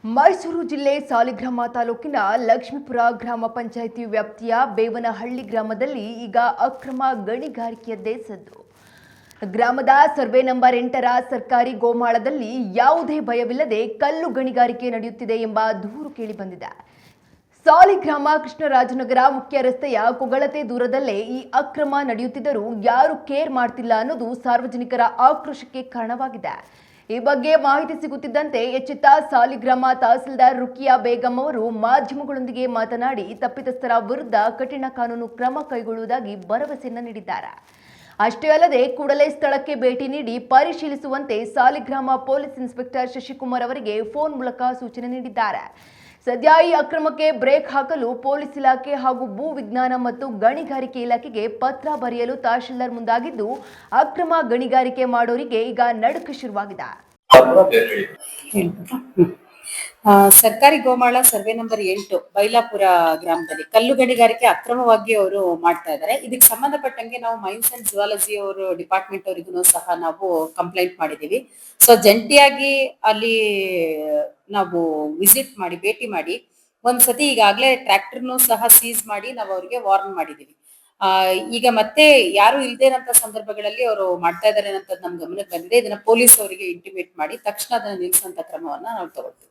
ಮೈಸೂರು ಜಿಲ್ಲೆ ಸಾಲಿಗ್ರಾಮ ತಾಲೂಕಿನ ಲಕ್ಷ್ಮೀಪುರ ಗ್ರಾಮ ಪಂಚಾಯಿತಿ ವ್ಯಾಪ್ತಿಯ ಬೇವನಹಳ್ಳಿ ಗ್ರಾಮದಲ್ಲಿ ಈಗ ಅಕ್ರಮ ಗಣಿಗಾರಿಕೆಯದ್ದೇ ಸದ್ದು. ಗ್ರಾಮದ ಸರ್ವೆ ನಂಬರ್ 8ರ ಸರ್ಕಾರಿ ಗೋಮಾಳದಲ್ಲಿ ಯಾವುದೇ ಭಯವಿಲ್ಲದೆ ಕಲ್ಲು ಗಣಿಗಾರಿಕೆ ನಡೆಯುತ್ತಿದೆ ಎಂಬ ದೂರು ಕೇಳಿಬಂದಿದೆ. ಸಾಲಿಗ್ರಾಮ ಕೃಷ್ಣರಾಜನಗರ ಮುಖ್ಯ ರಸ್ತೆಯ ಕೊಗಳತೆ ದೂರದಲ್ಲೇ ಈ ಅಕ್ರಮ ನಡೆಯುತ್ತಿದ್ದರೂ ಯಾರು ಕೇರ್ ಮಾಡ್ತಿಲ್ಲ ಅನ್ನೋದು ಸಾರ್ವಜನಿಕರ ಆಕ್ರೋಶಕ್ಕೆ ಕಾರಣವಾಗಿದೆ. ಈ ಬಗ್ಗೆ ಮಾಹಿತಿ ಸಿಗುತ್ತಿದ್ದಂತೆ ಎಚ್ಚೆತ್ತ ಸಾಲಿಗ್ರಾಮ ತಹಸೀಲ್ದಾರ್ ರುಕಿಯಾ ಬೇಗಂ ಅವರು ಮಾಧ್ಯಮಗಳೊಂದಿಗೆ ಮಾತನಾಡಿ ತಪ್ಪಿತಸ್ಥರ ವಿರುದ್ಧ ಕಠಿಣ ಕಾನೂನು ಕ್ರಮ ಕೈಗೊಳ್ಳುವುದಾಗಿ ಭರವಸೆಯನ್ನು ನೀಡಿದ್ದಾರೆ. ಅಷ್ಟೇ ಅಲ್ಲದೆ ಕೂಡಲೇ ಸ್ಥಳಕ್ಕೆ ಭೇಟಿ ನೀಡಿ ಪರಿಶೀಲಿಸುವಂತೆ ಸಾಲಿಗ್ರಾಮ ಪೊಲೀಸ್ ಇನ್ಸ್ಪೆಕ್ಟರ್ ಶಶಿಕುಮಾರ್ ಅವರಿಗೆ ಫೋನ್ ಮೂಲಕ ಸೂಚನೆ ನೀಡಿದ್ದಾರೆ. ಸದ್ಯ ಈ ಅಕ್ರಮಕ್ಕೆ ಬ್ರೇಕ್ ಹಾಕಲು ಪೊಲೀಸ್ ಇಲಾಖೆ ಹಾಗೂ ಭೂ ವಿಜ್ಞಾನ ಮತ್ತು ಗಣಿಗಾರಿಕೆ ಇಲಾಖೆಗೆ ಪತ್ರ ಬರೆಯಲು ತಹಶೀಲ್ದಾರ್ ಮುಂದಾಗಿದ್ದು, ಅಕ್ರಮ ಗಣಿಗಾರಿಕೆ ಮಾಡೋರಿಗೆ ಈಗ ನಡುಕ ಶುರುವಾಗಿದೆ. ಸರ್ಕಾರಿ ಗೋಮಾಳ ಸರ್ವೆ ನಂಬರ್ 8 ಬೈಲಾಪುರ ಗ್ರಾಮದಲ್ಲಿ ಕಲ್ಲು ಗಣಿಗಾರಿಕೆ ಅಕ್ರಮವಾಗಿ ಅವರು ಮಾಡ್ತಾ ಇದ್ದಾರೆ. ಇದಕ್ಕೆ ಸಂಬಂಧಪಟ್ಟಂಗೆ ನಾವು ಮೈನ್ಸ್ ಅಂಡ್ ಜುವಾಲಜಿ ಅವರು ಡಿಪಾರ್ಟ್ಮೆಂಟ್ ಅವರಿಗೂ ಸಹ ನಾವು ಕಂಪ್ಲೇಂಟ್ ಮಾಡಿದೀವಿ. ಸೊ ಜಂಟಿಯಾಗಿ ಅಲ್ಲಿ ನಾವು ವಿಸಿಟ್ ಮಾಡಿ ಭೇಟಿ ಮಾಡಿ ಒಂದ್ಸತಿ ಈಗಾಗಲೇ ಟ್ರ್ಯಾಕ್ಟರ್ನು ಸಹ ಸೀಸ್ ಮಾಡಿ ನಾವು ಅವ್ರಿಗೆ ವಾರ್ನ್ ಮಾಡಿದೀವಿ. ಈಗ ಮತ್ತೆ ಯಾರು ಇಲ್ದೇ ಇರೋಂತ ಸಂದರ್ಭಗಳಲ್ಲಿ ಅವರು ಮಾಡ್ತಾ ಇದಾರೆ ಅಂತ ನಮ್ ಗಮನಕ್ಕೆ ಬಂದಿದೆ. ಇದನ್ನ ಪೊಲೀಸ್ ಅವರಿಗೆ ಇಂಟಿಮೇಟ್ ಮಾಡಿ ತಕ್ಷಣ ಅದನ್ನ ನಿಲ್ಲಿಸುವಂತ ಕ್ರಮವನ್ನ ನಾವು ತಗೊಳ್ತೀವಿ.